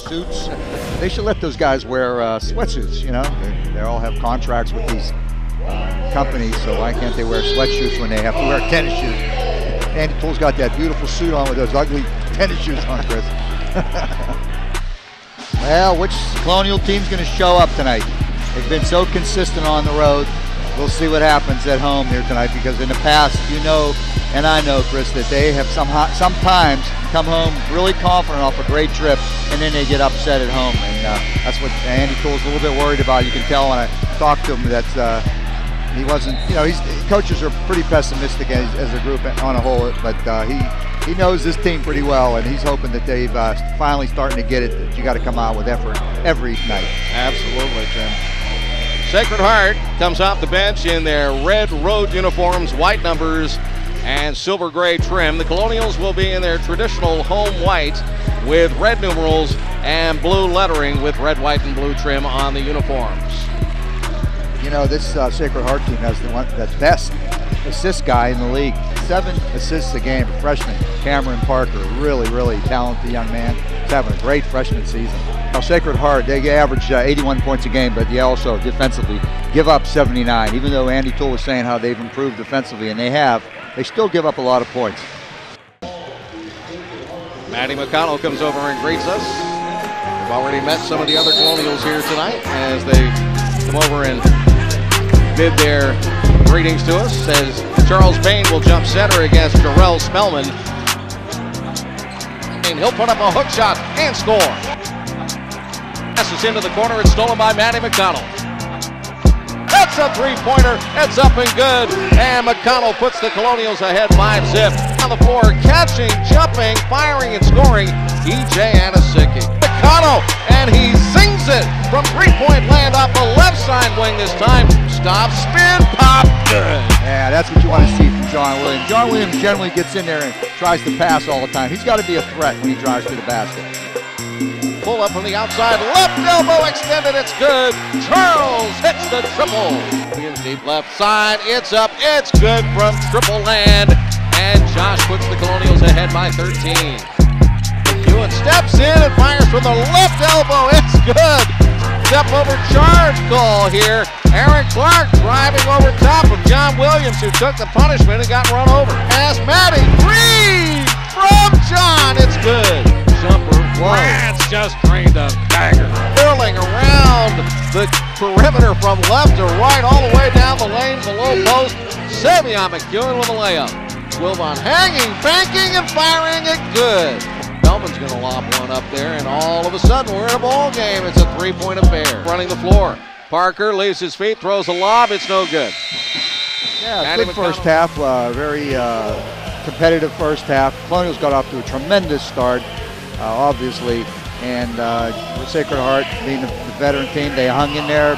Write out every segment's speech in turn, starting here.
suits. They should let those guys wear sweatsuits, you know. They all have contracts with these companies, so why can't they wear sweatshirts when they have to wear tennis shoes? Andy Toole's got that beautiful suit on with those ugly tennis shoes on, Chris. Well, which Colonial team's going to show up tonight? They've been so consistent on the road. We'll see what happens at home here tonight, because in the past, you know, and I know, Chris, that they have sometimes come home really confident off a great trip, and then they get upset at home. And that's what Andy Toole's a little bit worried about. You can tell when I talk to him that he wasn't, you know, coaches are pretty pessimistic as a group on a whole, but he knows this team pretty well, and he's hoping that they've finally starting to get it, that you got to come out with effort every night. Absolutely, Tim. Sacred Heart comes off the bench in their red road uniforms, white numbers, and silver gray trim. The Colonials will be in their traditional home white with red numerals and blue lettering with red, white, and blue trim on the uniforms. You know, this Sacred Heart team has the best assist guy in the league. 7 assists a game, a freshman, Cameron Parker, really, really talented young man. He's having a great freshman season. Now, Sacred Heart, they average 81 points a game, but they also defensively give up 79. Even though Andy Toole was saying how they've improved defensively, and they have, they still give up a lot of points. Matty McConnell comes over and greets us. We've already met some of the other Colonials here tonight as they come over and bid their greetings to us. Says Charles Bain will jump center against Jarrell Spellman. And he'll put up a hook shot and score. Passes into the corner. It's stolen by Matty McConnell. That's a three-pointer. It's up and good. And McConnell puts the Colonials ahead 5-zip. On the floor, catching, jumping, firing, and scoring, E.J. Anasicki. McConnell, and he sings it from three-point land off the left side wing this time. Stop, spin, pop, good. Yeah, that's what you want to see from John Williams. John Williams generally gets in there and tries to pass all the time. He's got to be a threat when he drives to the basket. Pull up from the outside, left elbow extended, it's good. Charles hits the triple. Williams deep left side, it's up, it's good from triple land. And Josh puts the Colonials ahead by 13. McEwen steps in and fires from the left elbow, it's good. Step over charge call here. Aaron Clark driving over top of John Williams, who took the punishment and got run over. Pass Matty, three from John, it's good. Jumper, Lance just drained a dagger. Whirling around the perimeter from left to right, all the way down the lane, the low post. Savion McEwen with a layup. Wilbon hanging, banking, and firing it good. Melvin's going to lob one up there, and all of a sudden we're in a ball game. It's a three-point affair. Running the floor. Parker leaves his feet, throws a lob. It's no good. Yeah, good first half. Very competitive first half. Colonials got off to a tremendous start, obviously, and Sacred Heart being the veteran team, they hung in there,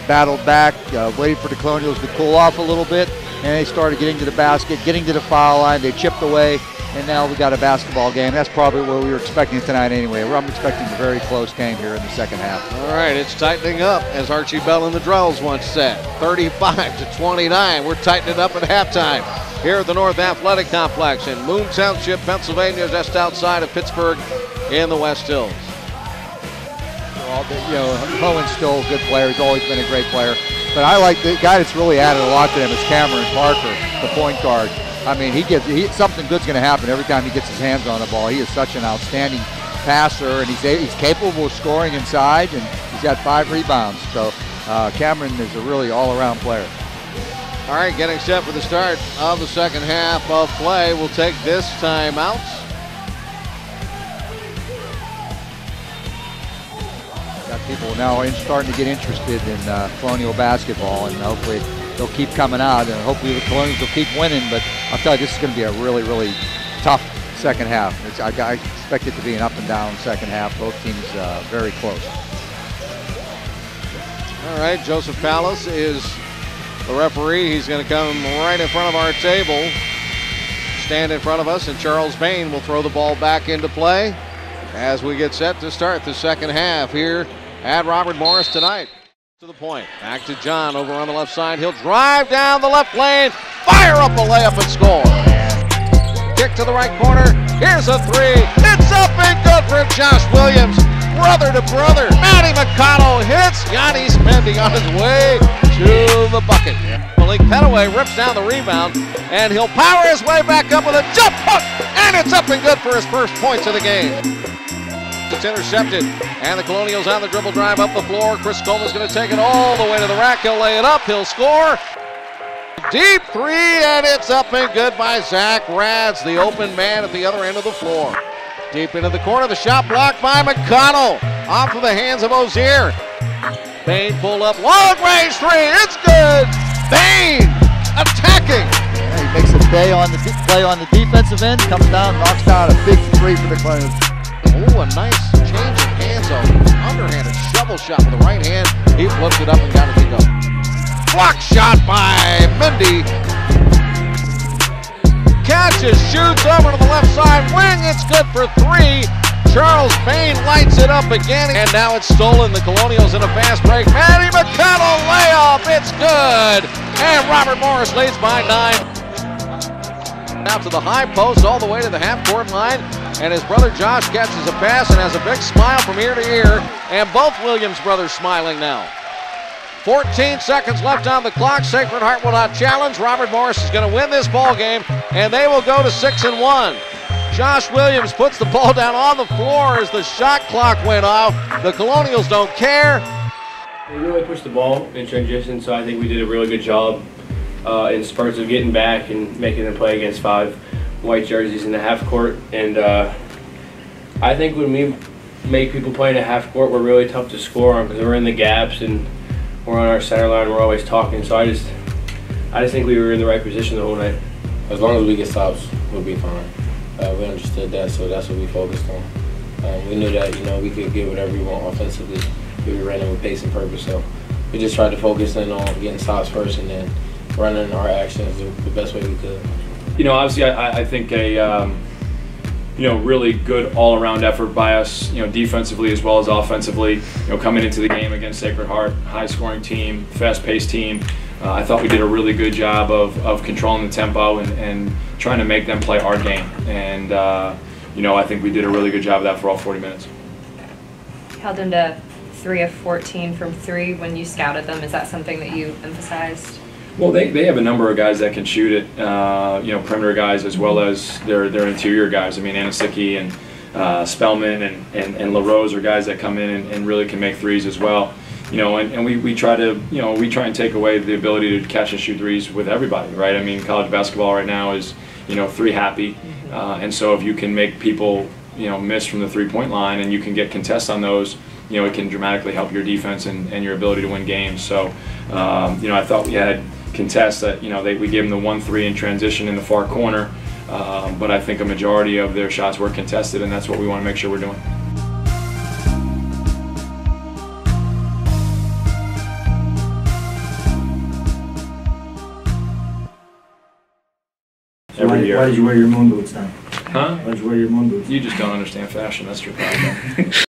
battled back, waited for the Colonials to cool off a little bit, and they started getting to the basket, getting to the foul line. They chipped away, and now we got a basketball game. That's probably what we were expecting tonight anyway. I'm expecting a very close game here in the second half. All right, it's tightening up, as Archie Bell and the Drells once said. 35-29. We're tightening up at halftime here at the North Athletic Complex in Moon Township, Pennsylvania, just outside of Pittsburgh in the West Hills. You know, Cohen's still a good player. He's always been a great player. But I like the guy that's really added a lot to them is Cameron Parker, the point guard. I mean, something good's going to happen every time he gets his hands on the ball. He is such an outstanding passer, and he's capable of scoring inside, and he's got 5 rebounds. So Cameron is a really all-around player. All right, getting set for the start of the second half of play. We'll take this timeout. Got people now starting to get interested in Colonial basketball, and hopefully they'll keep coming out, and hopefully the Colonials will keep winning. But I'll tell you, this is going to be a really, really tough second half. I expect it to be an up-and-down second half. Both teams very close. All right, Joseph Pallas is the referee. He's going to come right in front of our table, stand in front of us, and Charles Bain will throw the ball back into play as we get set to start the second half here at Robert Morris tonight. To the point, back to John over on the left side. He'll drive down the left lane, fire up a layup and score. Kick to the right corner, here's a three, it's up and good for Josh Williams. brother to brother. Matty McConnell hits Giannis Mendy on his way to the bucket. Malik Petaway rips down the rebound, and he'll power his way back up with a jump hook, and it's up and good for his first points of the game. It's intercepted, and the Colonials on the dribble drive up the floor. Chris Coleman's going to take it all the way to the rack. He'll lay it up, he'll score. Deep three, and it's up and good by Zach Rads, the open man at the other end of the floor. Deep into the corner, the shot blocked by McConnell. Off of the hands of Ozier. Bain pulled up, long range three, it's good. Bain attacking. Yeah, he makes a play on the defensive end, comes down, knocks down a big three for the Colonials. Oh, a nice change of hands, underhanded shovel shot with the right hand. He flipped it up and got it to go. Block shot by Mendy. Catches, shoots over to the left side wing. It's good for three. Charles Bain lights it up again. And now it's stolen. The Colonials in a fast break. Matty McConnell layup. It's good. And Robert Morris leads by 9. Out to the high post all the way to the half-court line. And his brother Josh catches a pass and has a big smile from ear to ear. And both Williams brothers smiling now. 14 seconds left on the clock. Sacred Heart will not challenge. Robert Morris is going to win this ball game, and they will go to 6-1. Josh Williams puts the ball down on the floor as the shot clock went off. The Colonials don't care. They really pushed the ball in transition, so I think we did a really good job in spurts of getting back and making them play against 5 white jerseys in the half court. And I think when we make people play in the half court, we're really tough to score on because we're in the gaps and we're on our center line, we're always talking, so I just think we were in the right position the whole night. As long as we get stops, we'll be fine. We understood that, so that's what we focused on. We knew that, we could get whatever we want offensively. We ran it with pace and purpose, so we just tried to focus in on getting stops first and then running our actions the best way we could. Obviously, I think a really good all-around effort by us, defensively as well as offensively. Coming into the game against Sacred Heart, high-scoring team, fast-paced team. I thought we did a really good job of controlling the tempo and trying to make them play our game. And I think we did a really good job of that for all 40 minutes. Held them to 3 of 14 from 3 when you scouted them. Is that something that you emphasized? Well, they have a number of guys that can shoot it, perimeter guys as well as their interior guys. I mean, Anasicki and Spellman and LaRose are guys that come in and really can make threes as well. And we try and take away the ability to catch and shoot threes with everybody, right? I mean, college basketball right now is, 3 happy, and so if you can make people, miss from the 3-point line and you can get contests on those, it can dramatically help your defense and your ability to win games. So, I thought we had contests that we gave them the 1-3 in transition in the far corner, but I think a majority of their shots were contested, and that's what we want to make sure we're doing. Every year. Why did you wear your moon boots then? Huh? Why did you wear your moon boots? You just don't understand fashion. That's your problem.